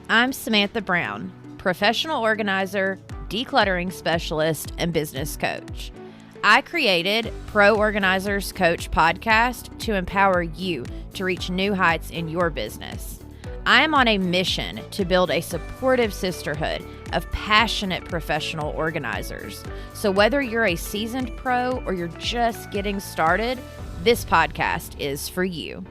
I'm Samantha Brown, professional organizer, decluttering specialist, and business coach. I created Pro Organizers Coach podcast to empower you to reach new heights in your business. I am on a mission to build a supportive sisterhood of passionate professional organizers. So whether you're a seasoned pro or you're just getting started, this podcast is for you.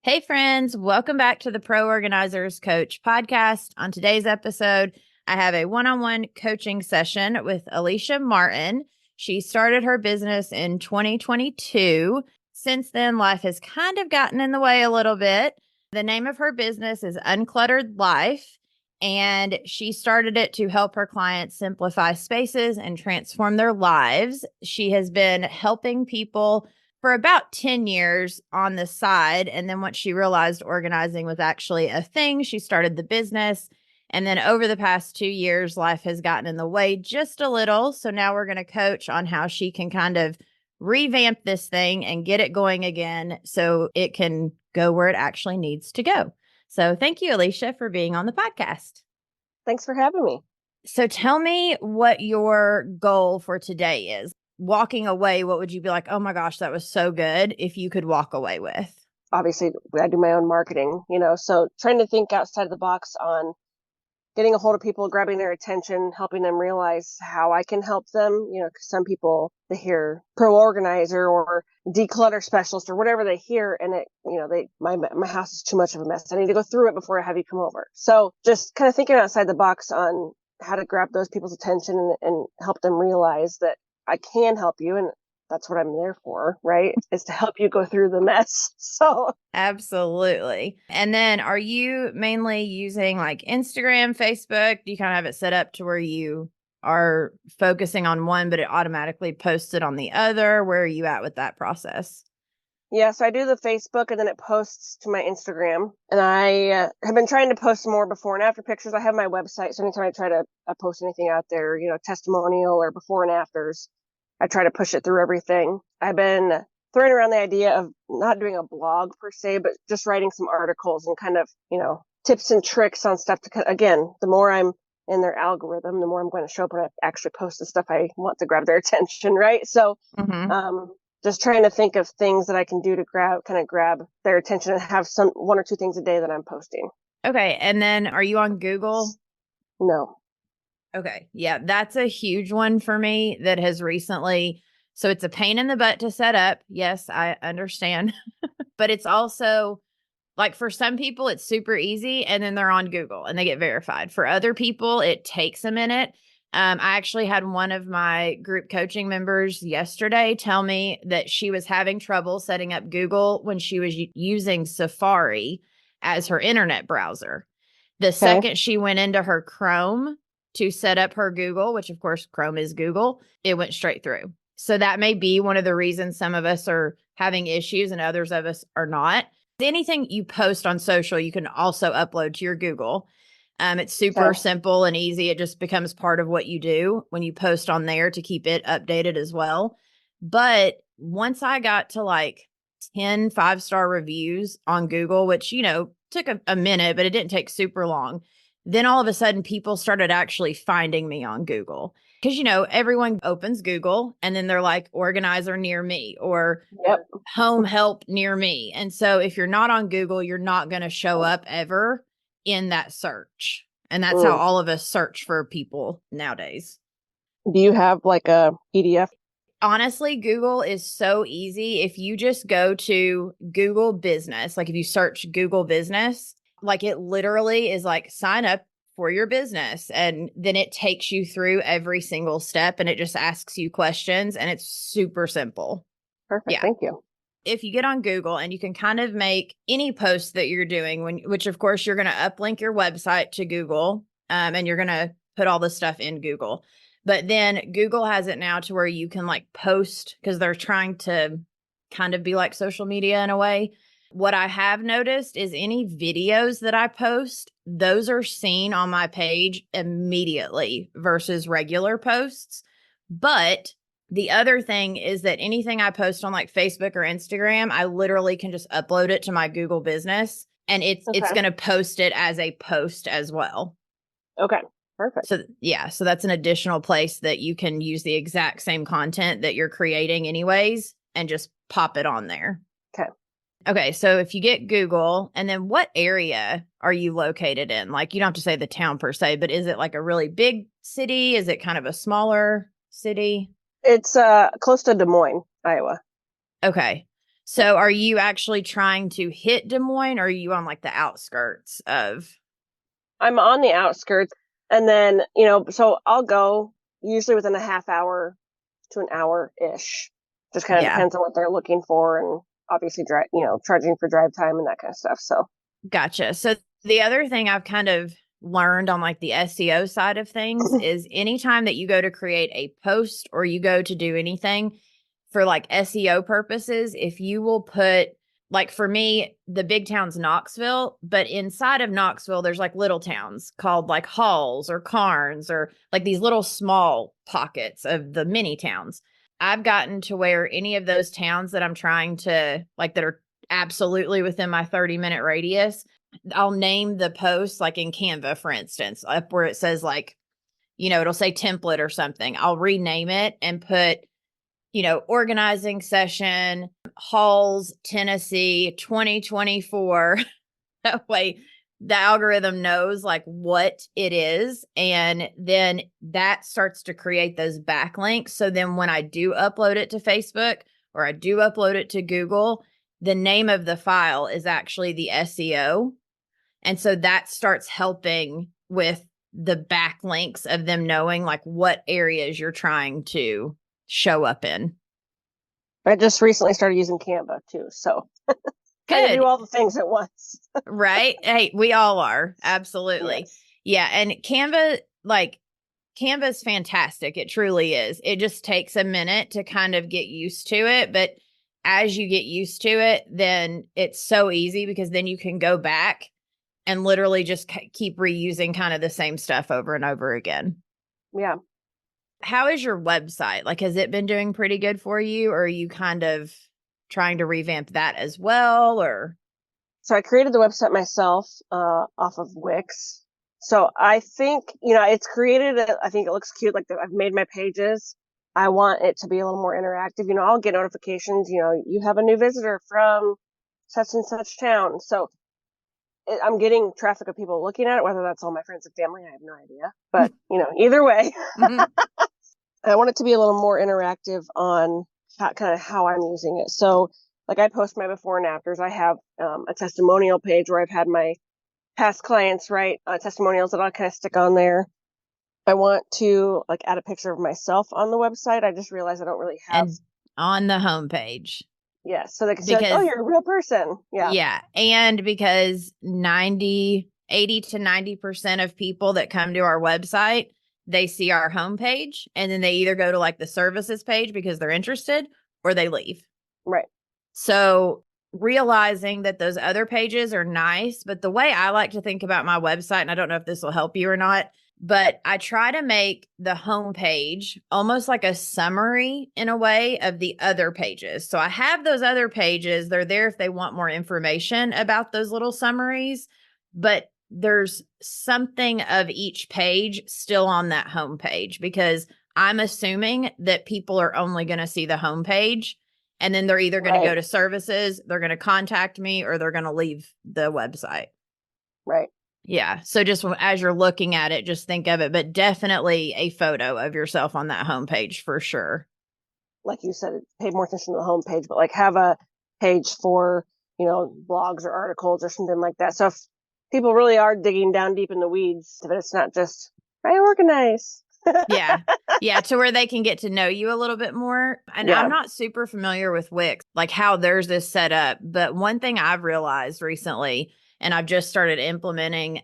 Hey friends, welcome back to the Pro Organizers Coach podcast. On today's episode, I have a one-on-one coaching session with Alysha Martin. She started her business in 2022. Since then, life has kind of gotten in the way a little bit. The name of her business is Uncluttered Life, and she started it to help her clients simplify spaces and transform their lives. She has been helping people for about 10 years on the side. And then once she realized organizing was actually a thing, she started the business. And then over the past 2 years, life has gotten in the way just a little. So now we're going to coach on how she can kind of revamp this thing and get it going again so it can go where it actually needs to go. So thank you, Alysha, for being on the podcast. Thanks for having me. So tell me what your goal for today is. Walking away, what would you be like, oh my gosh, that was so good, if you could walk away with? Obviously, I do my own marketing, so trying to think outside of the box on getting a hold of people, grabbing their attention, helping them realize how I can help them. Because some people, they hear pro organizer or declutter specialist or whatever they hear, and my house is too much of a mess. I need to go through it before I have you come over. So just kind of thinking outside the box on how to grab those people's attention and help them realize that I can help you, and that's what I'm there for, right? Is to help you go through the mess. So absolutely. And then are you mainly using like Instagram, Facebook? Do you kind of have it set up to where you are focusing on one, but it automatically posts it on the other? Where are you at with that process? Yeah, so I do the Facebook and then it posts to my Instagram. And I have been trying to post more before and after pictures. I have my website. So anytime I try to post anything out there, testimonial or before and afters, I try to push it through everything. I've been throwing around the idea of not doing a blog per se, but just writing some articles and kind of, tips and tricks on stuff to, again, the more I'm in their algorithm, the more I'm going to show up and I actually post the stuff I want to grab their attention, right? So, just trying to think of things that I can do to grab their attention and have one or two things a day that I'm posting. Okay. And then are you on Google? No. Okay. Yeah. That's a huge one for me that has recently. So it's a pain in the butt to set up. Yes, I understand. But it's also like for some people, it's super easy and then they're on Google and they get verified. For other people, it takes a minute. I actually had one of my group coaching members yesterday tell me that she was having trouble setting up Google when she was using Safari as her internet browser. The second she went into her Chrome to set up her Google, which of course Chrome is Google, it went straight through. So that may be one of the reasons some of us are having issues and others of us are not. Anything you post on social, you can also upload to your Google. It's super simple and easy. It just becomes part of what you do when you post on there to keep it updated as well. But once I got to like 10 5-star reviews on Google, which, took a minute, but it didn't take super long. Then all of a sudden people started actually finding me on Google because, everyone opens Google and then they're like organizer near me or home help near me. And so if you're not on Google, you're not going to show up ever in that search. And that's how all of us search for people nowadays. Do you have like a PDF? Honestly, Google is so easy. If you just go to Google Business, like if you search Google Business, like it literally is like sign up for your business. And then it takes you through every single step and it just asks you questions and it's super simple. Perfect. Yeah. Thank you. If you get on Google and you can kind of make any post that you're doing, which of course you're going to uplink your website to Google and you're going to put all this stuff in Google. But then Google has it now to where you can like post because they're trying to kind of be like social media in a way. What I have noticed is any videos that I post, those are seen on my page immediately versus regular posts. But the other thing is that anything I post on like Facebook or Instagram, I literally can just upload it to my Google Business and it's Okay. going to post it as a post as well. Okay. Perfect. So yeah, so that's an additional place that you can use the exact same content that you're creating anyways and just pop it on there. Okay. Okay, so if you get Google, and then what area are you located in? Like, you don't have to say the town per se, but is it like a really big city? Is it kind of a smaller city? It's close to Des Moines, Iowa. Okay. So are you actually trying to hit Des Moines, or are you on like the outskirts of? I'm on the outskirts, and then, so I'll go usually within a half hour to an hour-ish. Just kind of Yeah, depends on what they're looking for, and obviously charging for drive time and that kind of stuff. So, gotcha. So the other thing I've kind of learned on like the SEO side of things is anytime that you go to create a post or you go to do anything for like SEO purposes, if you will put, like for me, the big town's Knoxville, but inside of Knoxville, there's like little towns called like Halls or Carnes or like these little small pockets of the mini towns. I've gotten to where any of those towns that I'm trying to like that are absolutely within my 30-minute radius, I'll name the post like in Canva, for instance, up where it says like, it'll say template or something. I'll rename it and put, organizing session, Halls, Tennessee, 2024. That way the algorithm knows like what it is. And then that starts to create those backlinks. So then when I do upload it to Facebook or I do upload it to Google, the name of the file is actually the SEO. And so that starts helping with the backlinks of them knowing like what areas you're trying to show up in. I just recently started using Canva too, so trying to do Good. all the things at once. Right? Hey, we all are. Absolutely. Yes. Yeah. And Canva's fantastic. It truly is. It just takes a minute to kind of get used to it. But as you get used to it, then it's so easy because then you can go back and literally just keep reusing kind of the same stuff over and over again. Yeah. How is your website? Like, has it been doing pretty good for you, or are you kind of trying to revamp that as well? Or So I created the website myself off of Wix. So I think, it's created, I think it looks cute. Like I've made my pages. I want it to be a little more interactive. I'll get notifications, you have a new visitor from such and such town. So I'm getting traffic of people looking at it, whether that's all my friends and family, I have no idea. But, either way, I want it to be a little more interactive on kind of how I'm using it. So like I post my before and afters. I have a testimonial page where I've had my past clients write testimonials that I'll kind of stick on there. I want to like add a picture of myself on the website. I just realized I don't really have. and on the homepage. Yeah. So they can say like, oh, you're a real person. Yeah. Yeah. And because 80 to 90% of people that come to our website, they see our homepage and then they either go to like the services page because they're interested or they leave. Right. So realizing that those other pages are nice, but the way I like to think about my website, and I don't know if this will help you or not, but I try to make the homepage almost like a summary in a way of the other pages. So I have those other pages. They're there if they want more information about those little summaries, but there's something of each page still on that homepage because I'm assuming that people are only going to see the homepage. And then they're either going to go to services, they're going to contact me, or they're going to leave the website. Right. Yeah. So just as you're looking at it, just think of it, but definitely a photo of yourself on that homepage for sure. Like you said, pay more attention to the homepage, but like have a page for, blogs or articles or something like that. So if people really are digging down deep in the weeds, if it's not just, I organize. Yeah. Yeah. To where they can get to know you a little bit more. And Yeah. I'm not super familiar with Wix, like how theirs is set up. But one thing I've realized recently, and I've just started implementing,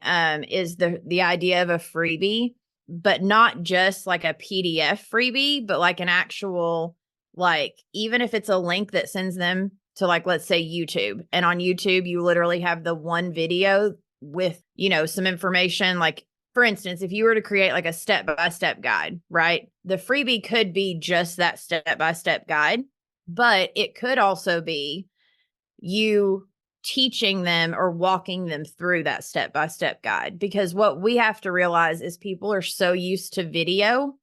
is the idea of a freebie, but not just like a PDF freebie, but like an actual, like, even if it's a link that sends them to like, let's say YouTube. And on YouTube, you literally have the one video with, some information like, for instance, if you were to create like a step-by-step guide, right? The freebie could be just that step-by-step guide, but it could also be you teaching them or walking them through that step-by-step guide. Because what we have to realize is people are so used to video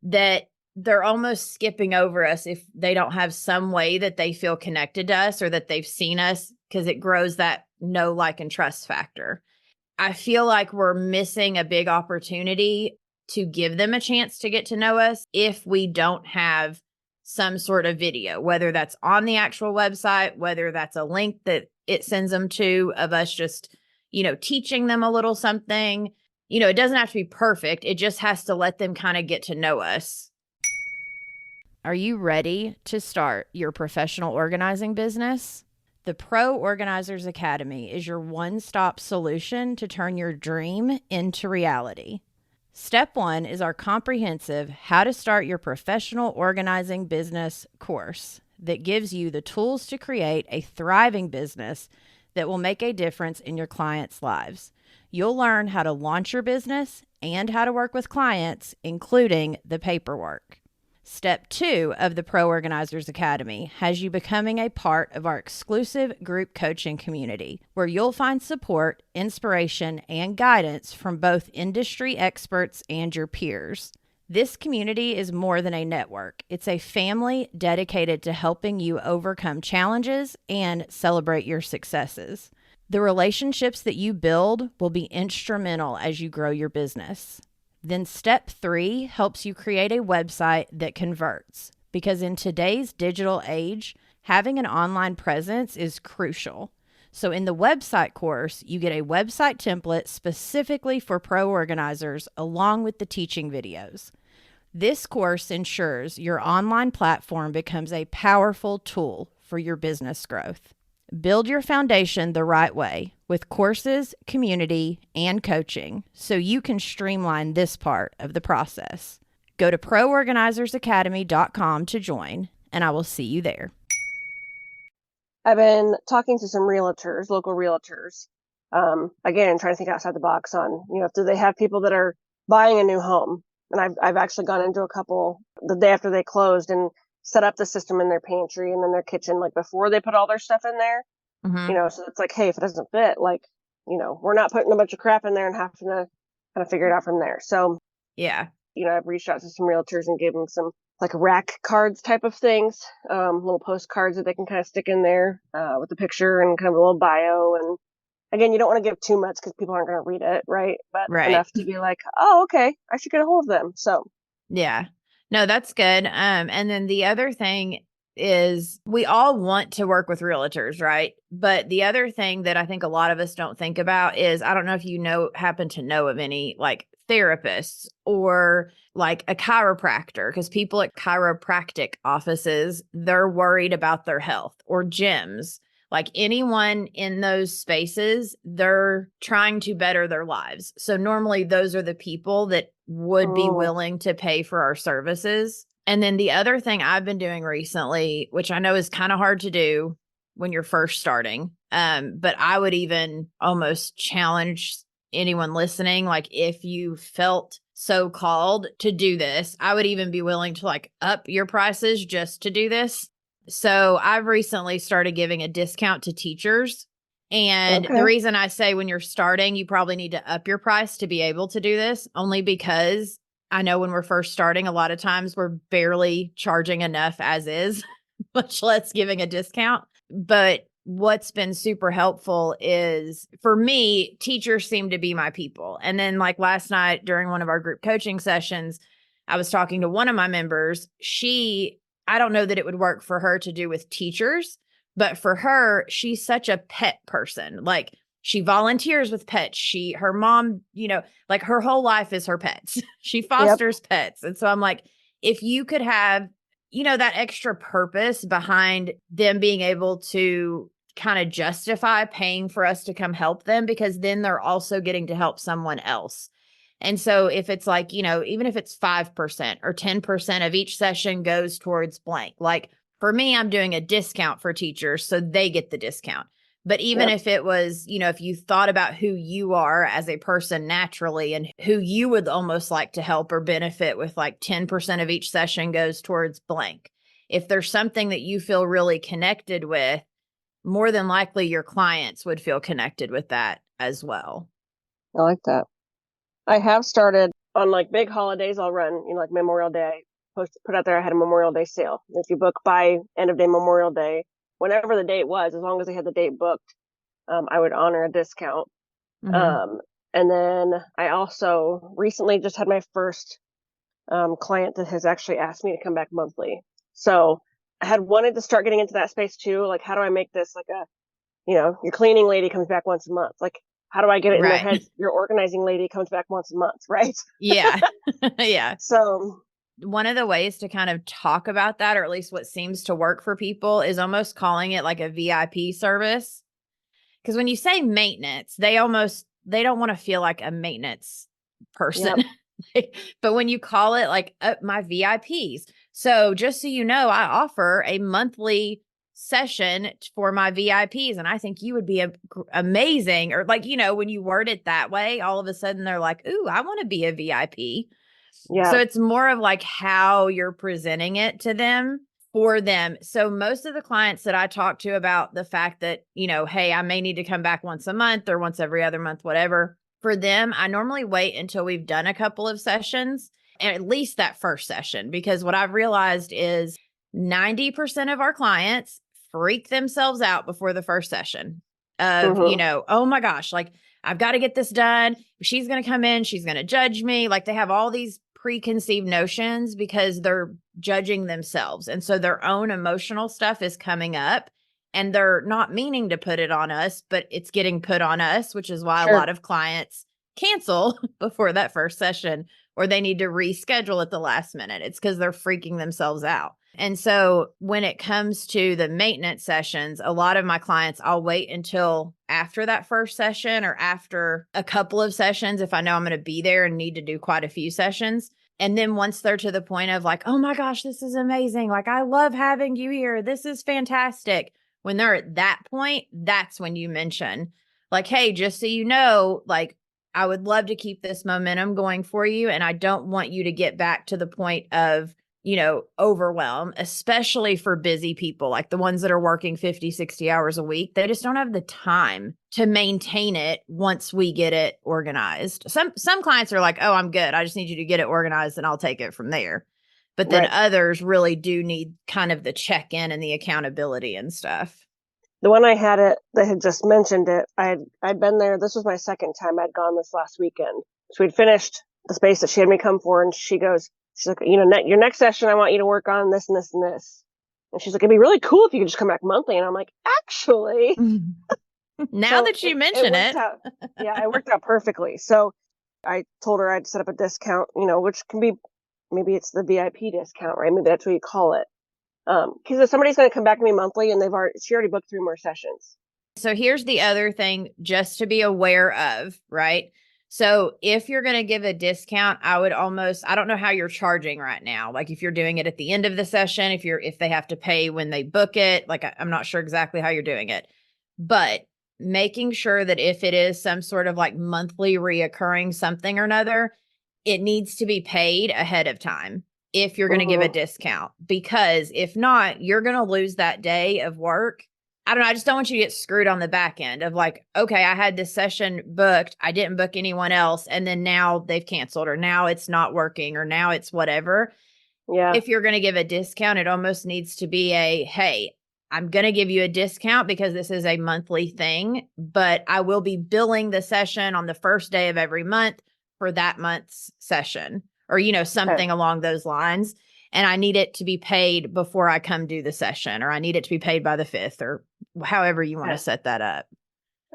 that they're almost skipping over us if they don't have some way that they feel connected to us or that they've seen us, because it grows that know, like, and trust factor. I feel like we're missing a big opportunity to give them a chance to get to know us if we don't have some sort of video, whether that's on the actual website, whether that's a link that it sends them to of us just, teaching them a little something. It doesn't have to be perfect. It just has to let them kind of get to know us. Are you ready to start your professional organizing business? The Pro Organizers Academy is your one-stop solution to turn your dream into reality. Step 1 is our comprehensive How to Start Your Professional Organizing Business course that gives you the tools to create a thriving business that will make a difference in your clients' lives. You'll learn how to launch your business and how to work with clients, including the paperwork. Step 2 of the Pro Organizers Academy has you becoming a part of our exclusive group coaching community, where you'll find support, inspiration, and guidance from both industry experts and your peers. This community is more than a network. It's a family dedicated to helping you overcome challenges and celebrate your successes. The relationships that you build will be instrumental as you grow your business. Then step 3 helps you create a website that converts, because in today's digital age, having an online presence is crucial. So in the website course, you get a website template specifically for pro organizers along with the teaching videos. This course ensures your online platform becomes a powerful tool for your business growth. Build your foundation the right way with courses, community, and coaching so you can streamline this part of the process. Go to proorganizersacademy.com to join, and I will see you there. I've been talking to some realtors, local realtors, again, trying to think outside the box on, do they have people that are buying a new home? And I've actually gone into a couple the day after they closed and set up the system in their pantry and in their kitchen, like before they put all their stuff in there. Mm-hmm. So it's like, hey, if it doesn't fit, like, we're not putting a bunch of crap in there and having to kind of figure it out from there. So, yeah, I've reached out to some realtors and gave them some like rack cards type of things, little postcards that they can kind of stick in there with the picture and kind of a little bio. And again, you don't want to give too much because people aren't going to read it, right? But right. Enough to be like, oh, okay, I should get a hold of them. So yeah, no, that's good. And then the other thing is we all want to work with realtors, right? But the other thing that I think a lot of us don't think about is, I don't know if you happen to know of any like therapists or like a chiropractor, because people at chiropractic offices, they're worried about their health, or gyms. Like anyone in those spaces, they're trying to better their lives. So normally those are the people that would be willing to pay for our services. And then the other thing I've been doing recently, which I know is kind of hard to do when you're first starting, but I would even almost challenge anyone listening, like if you felt so called to do this, I would even be willing to like up your prices just to do this. So I've recently started giving a discount to teachers. And the reason I say when you're starting, you probably need to up your price to be able to do this, only because I know when we're first starting, a lot of times we're barely charging enough as is, much less giving a discount. But what's been super helpful is, for me, teachers seem to be my people. And then like last night during one of our group coaching sessions, I was talking to one of my members. I don't know that it would work for her to do with teachers, but for her, she's such a pet person. Like she volunteers with pets. Her mom, like her whole life is her pets. She fosters pets. And so I'm like, if you could have, that extra purpose behind them being able to kind of justify paying for us to come help them, because then they're also getting to help someone else. And so if it's like, even if it's 5% or 10% of each session goes towards blank, like for me, I'm doing a discount for teachers, so they get the discount. But even if it was, if you thought about who you are as a person naturally and who you would almost like to help or benefit with, like 10% of each session goes towards blank. If there's something that you feel really connected with, more than likely your clients would feel connected with that as well. I like that. I have started on like big holidays. I'll run, like Memorial Day, put out there I had a Memorial Day sale. If you book by end of day Memorial Day, whenever the date was, as long as they had the date booked, I would honor a discount. Mm-hmm. And then I also recently just had my first client that has actually asked me to come back monthly. So I had wanted to start getting into that space too. Like, how do I make this like a, your cleaning lady comes back once a month? Like, how do I get it in their Right. heads? Your organizing lady comes back once a month, right? Yeah. Yeah. So, One of the ways to kind of talk about that, or at least what seems to work for people, is almost calling it like a VIP service. Because when you say maintenance, they don't want to feel like a maintenance person. yep, But when you call it like my VIPs. So just so you know, I offer a monthly session for my VIPs. And I think you would be amazing. Or like, when you word it that way, all of a sudden they're like, ooh, I want to be a VIP. yeah, So it's more of like how you're presenting it to them for them. So most of the clients that I talk to about the fact that, hey, I may need to come back once a month or once every other month, whatever. For them, I normally wait until we've done a couple of sessions, and at least that first session, because what I've realized is 90% of our clients freak themselves out before the first session of, hmm oh my gosh, like I've got to get this done. She's going to come in. She's going to judge me. Like they have all these preconceived notions because they're judging themselves. And so their own emotional stuff is coming up and they're not meaning to put it on us, but it's getting put on us, which is why a sure, lot of clients cancel before that first session or they need to reschedule at the last minute. It's because they're freaking themselves out. And so when it comes to the maintenance sessions, a lot of my clients, I'll wait until after that first session or after a couple of sessions if I know I'm going to be there and need to do quite a few sessions. And then once they're to the point of like, oh my gosh, this is amazing. Like, I love having you here. This is fantastic. When they're at that point, that's when you mention like, hey, just so you know, like, I would love to keep this momentum going for you. And I don't want you to get back to the point of, overwhelm, especially for busy people, like the ones that are working 50, 60 hours a week. They just don't have the time to maintain it once we get it organized. Some clients are like, oh, I'm good. I just need you to get it organized and I'll take it from there. But then right. others really do need kind of the check-in and the accountability and stuff. The one I had it that had just mentioned it, I'd been there. This was my second time I'd gone this last weekend. So we'd finished the space that she had me come for, and she's like, your next session, I want you to work on this and this and this. And she's like, it'd be really cool if you could just come back monthly. And I'm like, actually. Now So that you it mention worked it. out. Yeah, it worked out perfectly. So I told her I'd set up a discount, which can be, maybe it's the VIP discount, right? Maybe that's what you call it. Because if somebody's going to come back to me monthly and she already booked 3 more sessions. So here's the other thing just to be aware of, right? So if you're going to give a discount, I don't know how you're charging right now. Like if you're doing it at the end of the session, if they have to pay when they book it, like I'm not sure exactly how you're doing it, but making sure that if it is some sort of like monthly reoccurring something or another, it needs to be paid ahead of time if you're going to give a Mm-hmm. discount, because if not, you're going to lose that day of work. I don't know. I just don't want you to get screwed on the back end of like, okay, I had this session booked. I didn't book anyone else. And then now they've canceled or now it's not working or now it's whatever. Yeah. If you're going to give a discount, it almost needs to be hey, I'm going to give you a discount because this is a monthly thing, but I will be billing the session on the first day of every month for that month's session or, Okay. something along those lines. And I need it to be paid before I come do the session, or I need it to be paid by the 5th or however you want to Okay. set that up.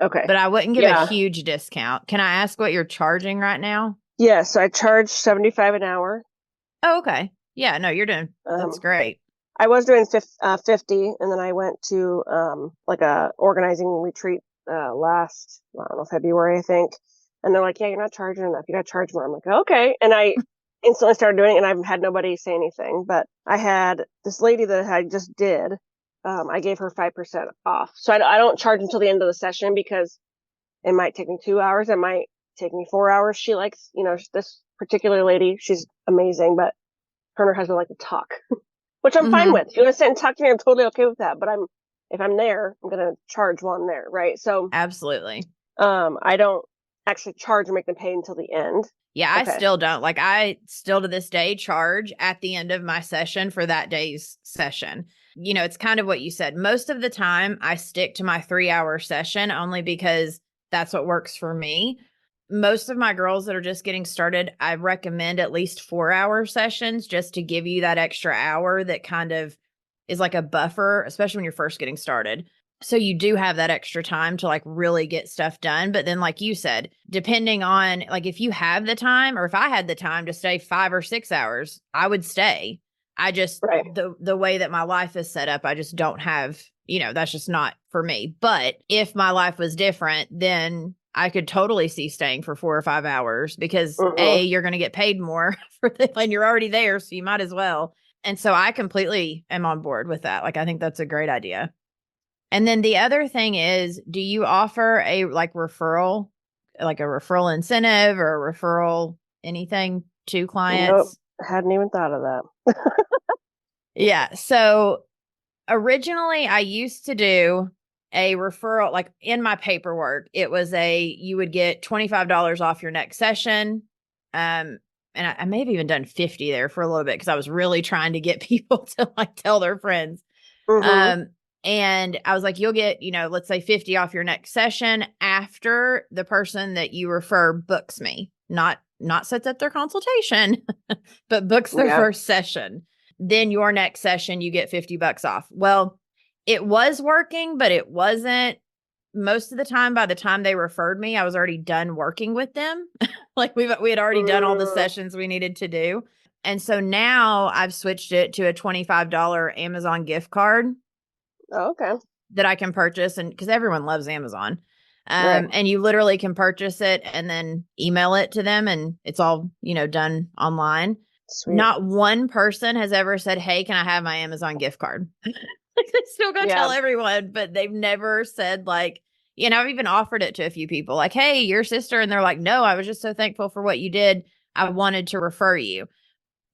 Okay. But I wouldn't give a Yeah. huge discount. Can I ask what you're charging right now? Yeah. So I charge 75 an hour. Oh, okay. Yeah, no, that's Um, great. I was doing 50, and then I went to like a organizing retreat last, I don't know, February, I think. And they're like, yeah, you're not charging enough. You got to charge more. I'm like, okay. And I instantly started doing it, and I've had nobody say anything. But I had this lady that I just did. I gave her 5% off. So I don't charge until the end of the session because it might take me 2 hours. It might take me 4 hours. She likes, this particular lady. She's amazing, but her and her husband like to talk, which I'm fine Mm-hmm. with. If you want to sit and talk to me, I'm totally okay with that. But if I'm there, I'm going to charge while I'm there. Right. So, Absolutely. I don't actually charge or make them pay until the end. Yeah, I Okay. still don't. Like, I still to this day charge at the end of my session for that day's session. You know, it's kind of what you said. Most of the time, I stick to my 3-hour session only because that's what works for me. Most of my girls that are just getting started, I recommend at least 4-hour sessions just to give you that extra hour that kind of is like a buffer, especially when you're first getting started. So you do have that extra time to like really get stuff done. But then, like you said, depending on like if you have the time or if I had the time to stay 5 or 6 hours, I would stay. I just Right. the way that my life is set up, I just don't have, you know, that's just not for me. But if my life was different, then I could totally see staying for 4 or 5 hours because A, you're going to get paid more for the, and you're already there, so you might as well. And so I completely am on board with that. Like I think that's a great idea. And then the other thing is, do you offer a like referral, like a referral incentive or a referral anything to Nope. clients? Hadn't even thought of that. Yeah. So originally I used to do a referral, like in my paperwork, it was you would get $25 off your next session. And I may have even done 50 there for a little bit because I was really trying to get people to like tell their friends. Mm-hmm. And I was like, you'll get, you know, let's say 50 off your next session after the person that you refer books me, not sets up their consultation, but books their Yeah. first session. Then your next session, you get $50 off. Well, it was working, but it wasn't. Most of the time, by the time they referred me, I was already done working with them. Like we had already done all the sessions we needed to do. And so now I've switched it to a $25 Amazon gift card Okay. that I can purchase, and because everyone loves Amazon. Right. And you literally can purchase it and then email it to them and it's all, you know, done online. Sweet. Not one person has ever said, "Hey, can I have my Amazon gift card?" Like they still go tell everyone, but they've never said like, you know, I've even offered it to a few people like, "Hey, your sister." And they're like, "No, I was just so thankful for what you did. I wanted to refer you."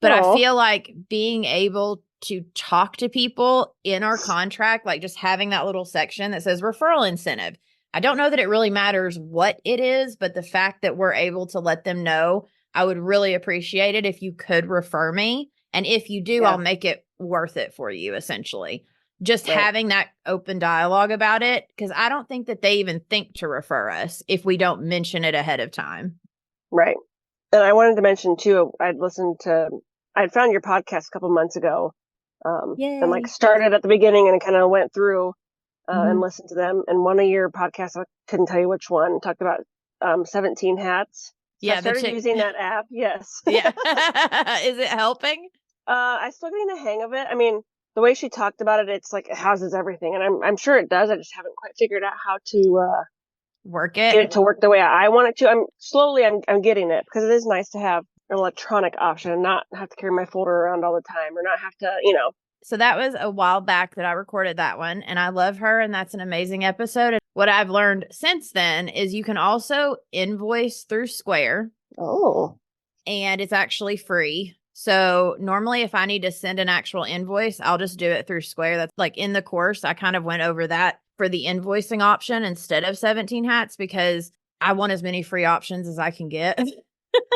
But I feel like being able to talk to people in our contract, like just having that little section that says referral incentive. I don't know that it really matters what it is, but the fact that we're able to let them know, I would really appreciate it if you could refer me. And if you do, I'll make it worth it for you, essentially. Just having that open dialogue about it, because I don't think that they even think to refer us if we don't mention it ahead of time. Right. And I wanted to mention too, I'd found your podcast a couple months ago, and like started at the beginning and kind of went through and listened to them. And one of your podcasts, I couldn't tell you which one, talked about 17 hats. So I started using that app. Yes. Yeah. Is it helping? I'm still getting the hang of it. I mean, the way she talked about it, it's like it houses everything, and I'm sure it does. I just haven't quite figured out how to work get it to work the way I want it to. I'm getting it because it is nice to have an electronic option and not have to carry my folder around all the time or not have to, you know. So that was a while back that I recorded that one, and I love her, and that's an amazing episode. And what I've learned since then is you can also invoice through Square. Oh. And it's actually free. So normally if I need to send an actual invoice, I'll just do it through Square. That's like in the course, I kind of went over that for the invoicing option instead of 17 hats because I want as many free options as I can get.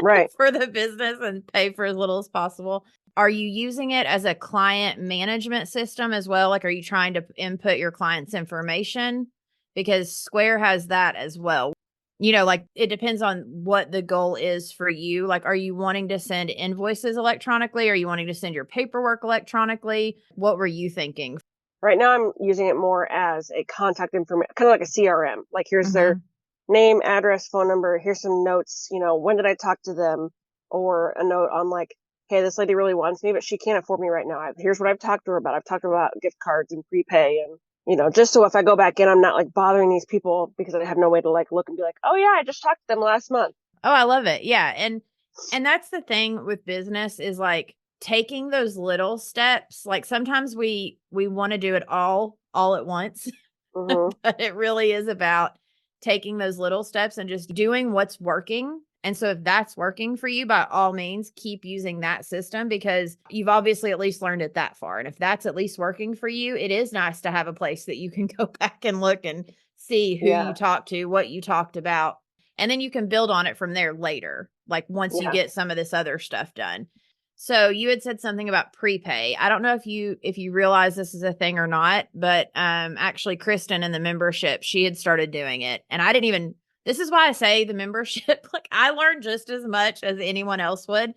Right. For the business and pay for as little as possible. Are you using it as a client management system as well? Like, are you trying to input your client's information? Because Square has that as well. You know, like it depends on what the goal is for you. Like, are you wanting to send invoices electronically? Are you wanting to send your paperwork electronically? What were you thinking? Right now I'm using it more as a contact information, kind of like a CRM. Like here's their name, address, phone number. Here's some notes, you know, when did I talk to them? Or a note on like, hey, this lady really wants me, but she can't afford me right now. Here's what I've talked to her about. I've talked to her about gift cards and prepay and, you know, just so if I go back in, I'm not like bothering these people because I have no way to like look and be like, oh yeah, I just talked to them last month. Oh, I love it. Yeah. And that's the thing with business is like taking those little steps. Like sometimes we want to do it all at once, but it really is about taking those little steps and just doing what's working And so if that's working for you, by all means, keep using that system, because you've obviously at least learned it that far. And if that's at least working for you, it is nice to have a place that you can go back and look and see who Yeah. you talked to, what you talked about. And then you can build on it from there later, like once you Yeah. get some of this other stuff done. So you had said something about prepay. I don't know if you realize this is a thing or not, but actually Kristen in the membership, she had started doing it. And I didn't even, this is why I say the membership, like I learned just as much as anyone else would.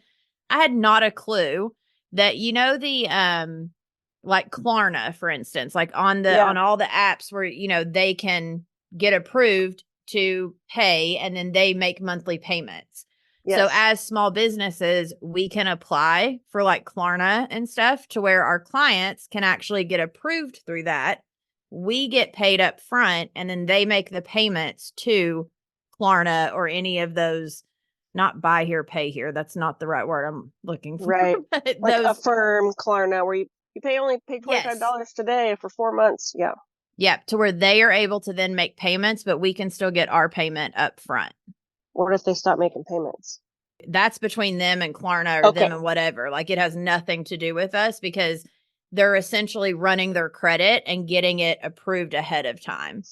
I had not a clue that, the like Klarna, for instance, like on all the apps where, they can get approved to pay and then they make monthly payments. So Yes. as small businesses, we can apply for like Klarna and stuff to where our clients can actually get approved through that. We get paid up front and then they make the payments to Klarna or any of those, not buy here, pay here. That's not the right word I'm looking for. Right. But Like those, Affirm, Klarna, where you only pay $25 yes. today for 4 months. Yeah. Yep. To where they are able to then make payments, but we can still get our payment up front. What if they stop making payments? That's between them and Klarna or them and whatever. Like it has nothing to do with us because they're essentially running their credit and getting it approved ahead of time.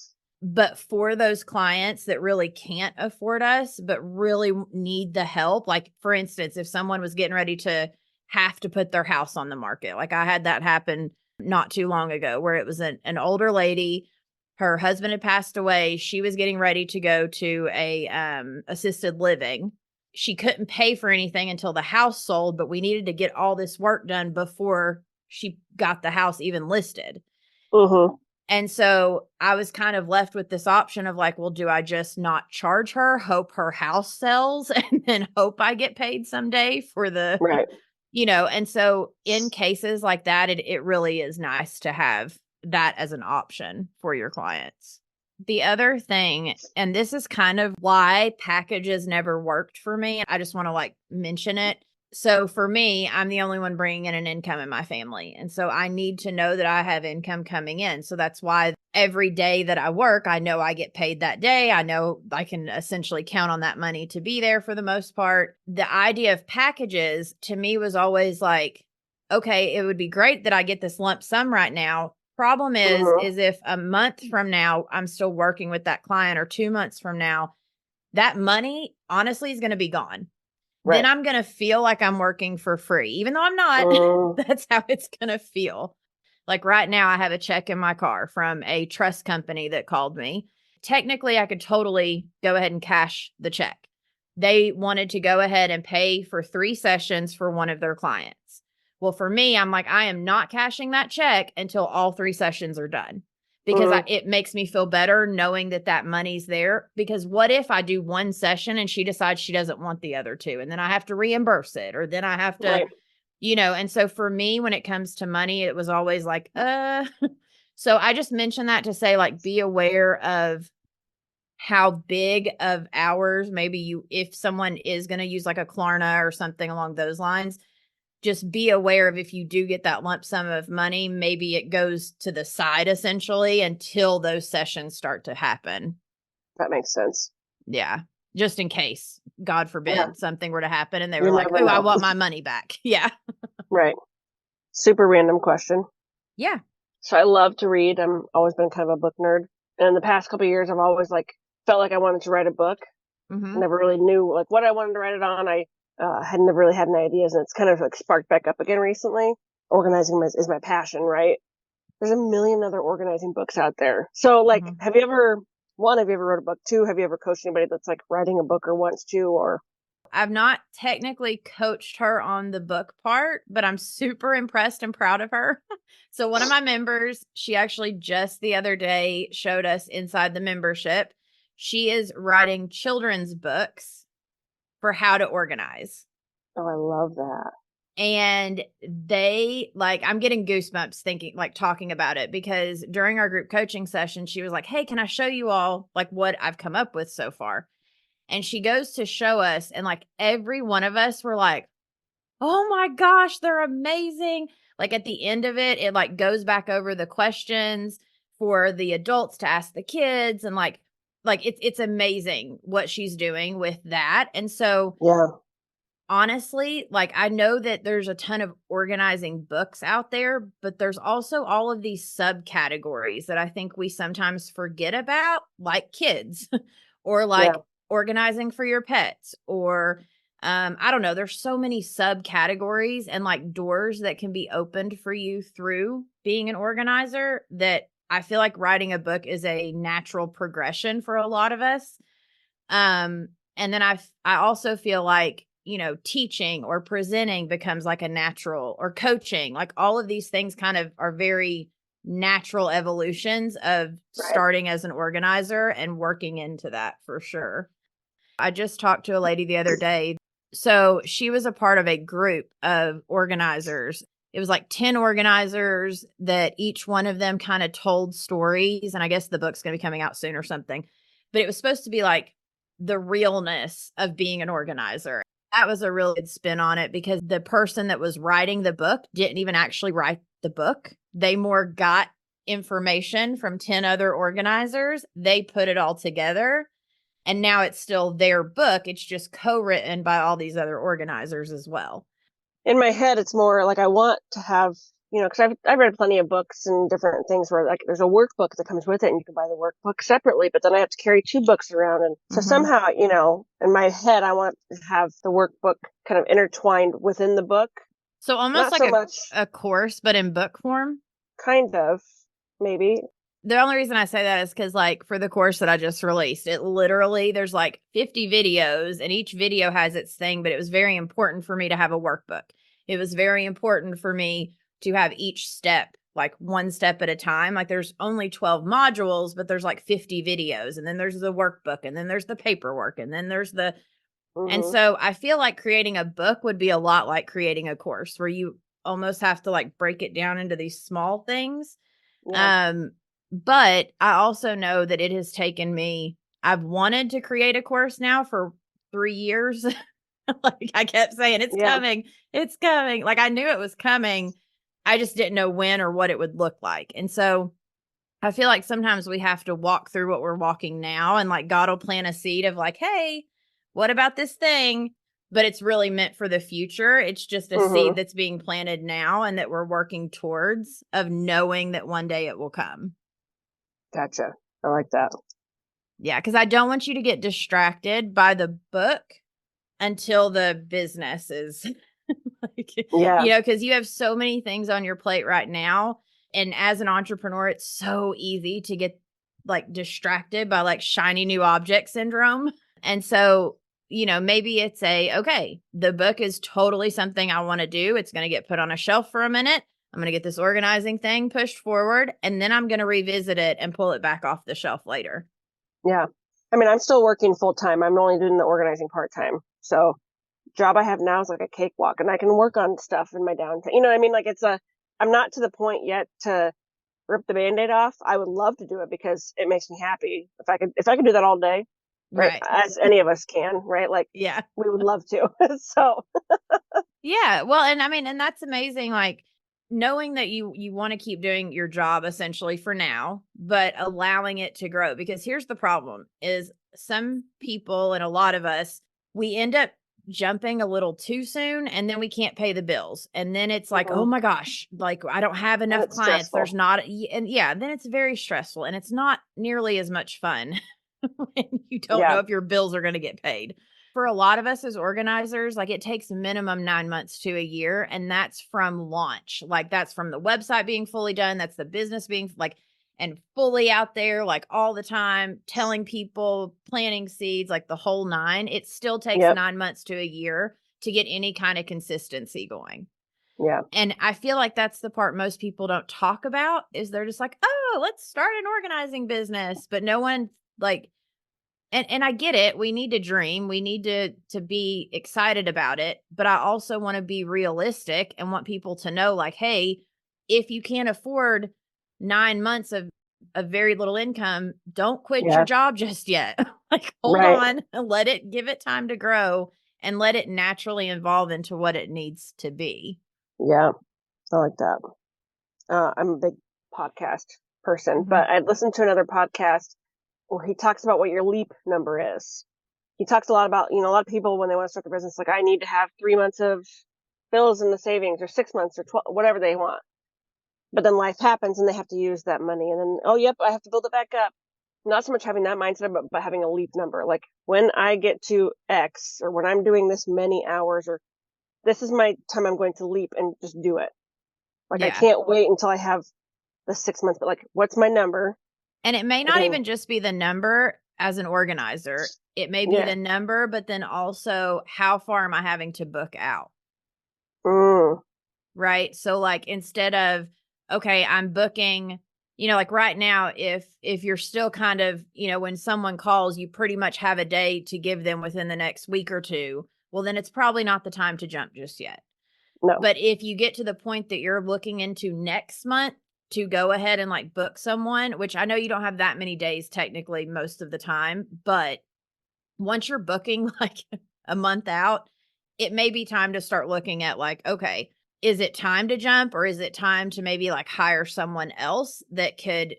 But for those clients that really can't afford us, but really need the help, like for instance, if someone was getting ready to have to put their house on the market, like I had that happen not too long ago where it was an older lady, her husband had passed away. She was getting ready to go to a assisted living. She couldn't pay for anything until the house sold, but we needed to get all this work done before she got the house even listed. Mm-hmm. And so I was kind of left with this option of like, well, do I just not charge her, hope her house sells, and then hope I get paid someday for the, Right. and so in cases like that, it really is nice to have that as an option for your clients. The other thing, and this is kind of why packages never worked for me. I just want to like mention it. So for me, I'm the only one bringing in an income in my family. And so I need to know that I have income coming in. So that's why every day that I work, I know I get paid that day. I know I can essentially count on that money to be there for the most part. The idea of packages to me was always like, okay, it would be great that I get this lump sum right now. Problem is if a month from now I'm still working with that client or 2 months from now, that money honestly is going to be gone. Right. Then I'm going to feel like I'm working for free, even though I'm not. That's how it's going to feel. Like right now, I have a check in my car from a trust company that called me. Technically, I could totally go ahead and cash the check. They wanted to go ahead and pay for 3 sessions for one of their clients. Well, for me, I'm like, I am not cashing that check until all 3 sessions are done. Because it makes me feel better knowing that that money's there. Because what if I do 1 session and she decides she doesn't want the other 2 and then I have to reimburse it or then I have to, Right. and so for me, when it comes to money, it was always like, so I just mentioned that to say like, be aware of how big of hours, maybe if someone is going to use like a Klarna or something along those lines, just be aware of if you do get that lump sum of money, maybe it goes to the side essentially until those sessions start to happen. That makes sense. Yeah. Just in case, God forbid, something were to happen and they were like, never oh, I know. want my money back. Yeah. Right. Super random question. Yeah. So I love to read. I'm always been kind of a book nerd. And in the past couple of years, I've always felt like I wanted to write a book. Never really knew what I wanted to write it on. I had never really had any ideas, and it's kind of sparked back up again recently. Organizing is my passion, right? There's a million other organizing books out there. So have you ever wrote a book? 2, have you ever coached anybody that's writing a book or wants to, or? I've not technically coached her on the book part, but I'm super impressed and proud of her. So one of my members, she actually just the other day showed us inside the membership. She is writing children's books for how to organize. Oh, I love that. And they I'm getting goosebumps thinking, talking about it, because during our group coaching session, she was like, hey, can I show you all what I've come up with so far? And she goes to show us, and every one of us were like, oh my gosh, they're amazing. At the end of it, it goes back over the questions for the adults to ask the kids. And like it's amazing what she's doing with that. And so Yeah. honestly, like I know that there's a ton of organizing books out there, but there's also all of these subcategories that I think we sometimes forget about, like kids or Yeah. like organizing for your pets or I don't know, there's so many subcategories and like doors that can be opened for you through being an organizer that I feel like writing a book is a natural progression for a lot of us. And then I also feel like, you know, teaching or presenting becomes like a natural, or coaching, like all of these things kind of are very natural evolutions of Right. starting as an organizer and working into that for sure. I just talked to a lady the other day. So she was a part of a group of organizers. It was like 10 organizers that each one of them kind of told stories. And I guess the book's going to be coming out soon or something. But it was supposed to be like the realness of being an organizer. That was a really good spin on it because the person that was writing the book didn't even actually write the book. They more got information from 10 other organizers. They put it all together and now it's still their book. It's just co-written by all these other organizers as well. In my head, it's more like I want to have, because I've read plenty of books and different things where like there's a workbook that comes with it and you can buy the workbook separately, but then I have to carry two books around. And so somehow, in my head, I want to have the workbook kind of intertwined within the book. So almost Not like so much, a course, but in book form. kind of, maybe. The only reason I say that is because, like, for the course that I just released, it literally, there's like 50 videos and each video has its thing, but it was very important for me to have a workbook. It was very important for me to have each step, like one step at a time. Like, there's only 12 modules, but there's like 50 videos, and then there's the workbook, and then there's the paperwork, and then there's the, and Mm-hmm. so I feel like creating a book would be a lot like creating a course where you almost have to like break it down into these small things. Yeah. Um, but I also know that it has taken me, I've wanted to create a course now for 3 years. Like I kept saying, it's Yeah. coming, it's coming. Like I knew it was coming. I just didn't know when or what it would look like. And so I feel like sometimes we have to walk through what we're walking now and like God will plant a seed of like, hey, what about this thing? But it's really meant for the future. It's just a seed Mm-hmm. that's being planted now and that we're working towards, of knowing that one day it will come. Gotcha. I like that. Yeah, because I don't want you to get distracted by the book until the business is like, Yeah. because you have so many things on your plate right now. And as an entrepreneur, it's so easy to get like distracted by like shiny new object syndrome. And so, maybe it's okay, the book is totally something I want to do. It's going to get put on a shelf for a minute. I'm going to get this organizing thing pushed forward, and then I'm going to revisit it and pull it back off the shelf later. Yeah. I mean, I'm still working full time. I'm only doing the organizing part time. So job I have now is like a cakewalk and I can work on stuff in my downtime. You know what I mean? Like I'm not to the point yet to rip the Band-Aid off. I would love to do it because it makes me happy. If I could do that all day, right? Right. As any of us can, right? Like Yeah. we would love to. So Yeah. Well, and I mean, and that's amazing. Like knowing that you want to keep doing your job essentially for now, but allowing it to grow. Because here's the problem is some people and a lot of us, we end up jumping a little too soon and then we can't pay the bills. And then it's like, oh mhm. my gosh, like I don't have And enough it's clients. There's stressful. not, and yeah, then it's very stressful and it's not nearly as much fun when you don't Yeah. know if your bills are going to get paid. For a lot of us as organizers, like it takes minimum 9 months to a year. And that's from launch. Like that's from the website being fully done. That's the business being like, and fully out there, like all the time, telling people, planting seeds, like the whole nine. It still takes Yep. 9 months to a year to get any kind of consistency going. Yeah. And I feel like that's the part most people don't talk about is they're just like, oh, let's start an organizing business. But no one like, and I get it. We need to dream. We need to be excited about it. But I also want to be realistic and want people to know like, hey, if you can't afford 9 months of very little income, don't quit your Yeah. job just yet. Like hold Right. on and give it time to grow and let it naturally evolve into what it needs to be. Yeah. I like that. I'm a big podcast person, Mhm. but I listened to another podcast where he talks about what your leap number is. He talks a lot about, a lot of people when they want to start their business, like, I need to have 3 months of bills in the savings, or 6 months, or 12, whatever they want. But then life happens and they have to use that money. And then, oh, yep, I have to build it back up. Not so much having that mindset, but having a leap number. Like, when I get to X, or when I'm doing this many hours, or this is my time, I'm going to leap and just do it. Like, I Yeah. can't wait until I have the 6 months, but like, what's my number? And it may not even just be the number as an organizer. It may be the number, but then also how far am I having to book out? Right? So like instead of, okay, I'm booking, like right now, if you're still kind of, when someone calls, you pretty much have a day to give them within the next week or two. Well, then it's probably not the time to jump just yet. No. But if you get to the point that you're looking into next month to go ahead and like book someone, which I know you don't have that many days technically most of the time, but once you're booking like a month out, it may be time to start looking at like, okay, is it time to jump, or is it time to maybe like hire someone else that could,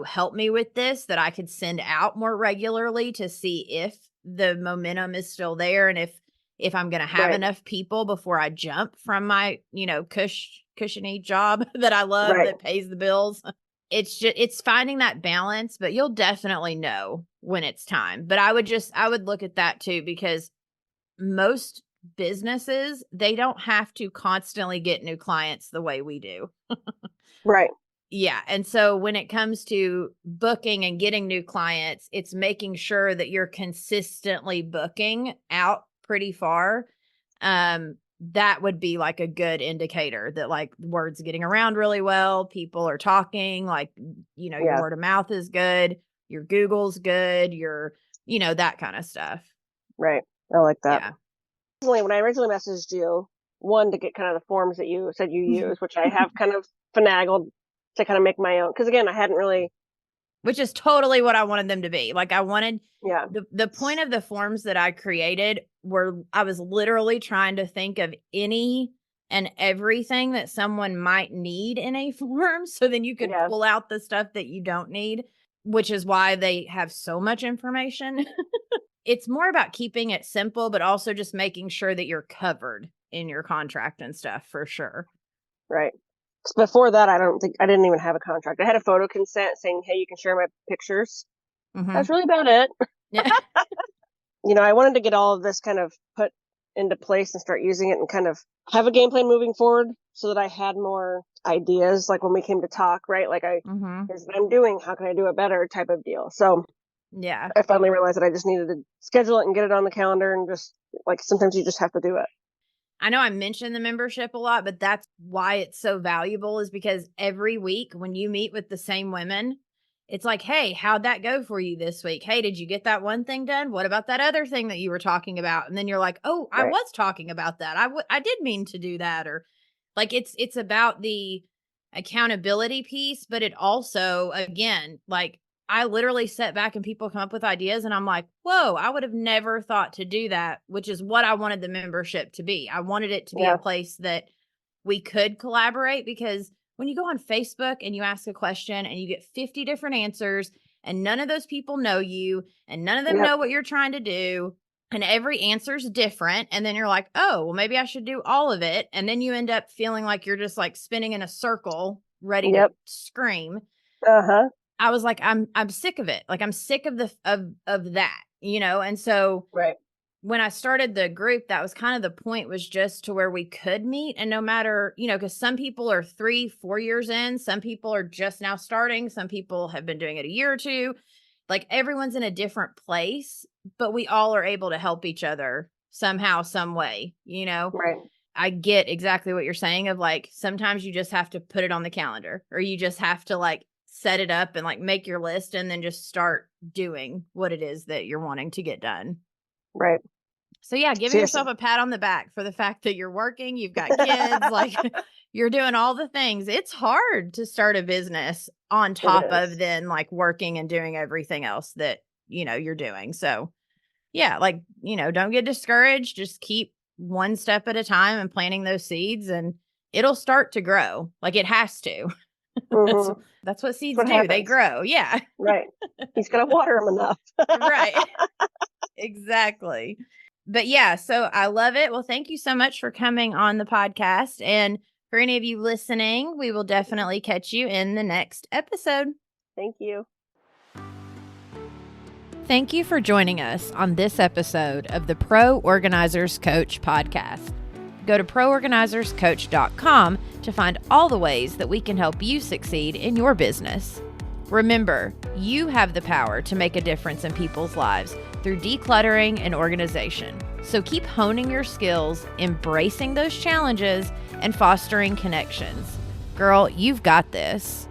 help me with this, that I could send out more regularly to see if the momentum is still there, and if I'm going to have enough people before I jump from my, cushiony job that I love that pays the bills. It's finding that balance, but you'll definitely know when it's time. But I would look at that too, because most businesses, they don't have to constantly get new clients the way we do. Right. Yeah. And so when it comes to booking and getting new clients, it's making sure that you're consistently booking out pretty far. That would be like a good indicator that like word's getting around really well. People are talking, like, your word of mouth is good. Your Google's good. Your, that kind of stuff. Right. I like that. Yeah. When I originally messaged you, one, to get kind of the forms that you said you use, which I have kind of finagled to kind of make my own. Because again, I hadn't really. Which is totally what I wanted them to be. Like I wanted, the point of the forms that I created were, I was literally trying to think of any and everything that someone might need in a form. So then you could pull out the stuff that you don't need, which is why they have so much information. It's more about keeping it simple, but also just making sure that you're covered in your contract and stuff for sure. Right. Before that, I didn't even have a contract. I had a photo consent saying, hey, you can share my pictures. That's really about it. Yeah. I wanted to get all of this kind of put into place and start using it and kind of have a game plan moving forward so that I had more ideas, like when we came to talk, right? Like, here's what I'm doing. How can I do it better type of deal. So yeah, I finally realized that I just needed to schedule it and get it on the calendar, and just like, sometimes you just have to do it. I know I mentioned the membership a lot, but that's why it's so valuable, is because every week when you meet with the same women, it's like, hey, how'd that go for you this week? Hey, did you get that one thing done? What about that other thing that you were talking about? And then you're like, oh, I was talking about that. I did mean to do that. Or like, it's about the accountability piece, but it also, again, like, I literally sit back and people come up with ideas and I'm like, whoa, I would have never thought to do that, which is what I wanted the membership to be. I wanted it to be a place that we could collaborate, because when you go on Facebook and you ask a question and you get 50 different answers and none of those people know you and none of them know what you're trying to do, and every answer is different. And then you're like, oh, well, maybe I should do all of it. And then you end up feeling like you're just like spinning in a circle, ready to scream. I was like, I'm sick of it. Like, I'm sick of of that, And so when I started the group, that was kind of the point, was just to where we could meet. And no matter, because some people are 3-4 years in, some people are just now starting, some people have been doing it a year or two. Like, everyone's in a different place, but we all are able to help each other somehow, some way, I get exactly what you're saying, of like, sometimes you just have to put it on the calendar, or you just have to like set it up and like make your list and then just start doing what it is that you're wanting to get done. Right. So yeah, giving yourself a pat on the back for the fact that you're working, you've got kids, like you're doing all the things. It's hard to start a business on top of then like working and doing everything else that, you're doing. So yeah, like, don't get discouraged. Just keep one step at a time and planting those seeds, and it'll start to grow. Like, it has to. Mhm. That's what seeds What do. They happens. grow. Yeah. Right. He's got to water them enough. Right. Exactly. But yeah, so I love it. Well, thank you so much for coming on the podcast. And for any of you listening, we will definitely catch you in the next episode. Thank you. Thank you for joining us on this episode of the Pro Organizers Coach podcast. Go to proorganizerscoach.com to find all the ways that we can help you succeed in your business. Remember, you have the power to make a difference in people's lives through decluttering and organization. So keep honing your skills, embracing those challenges, and fostering connections. Girl, you've got this.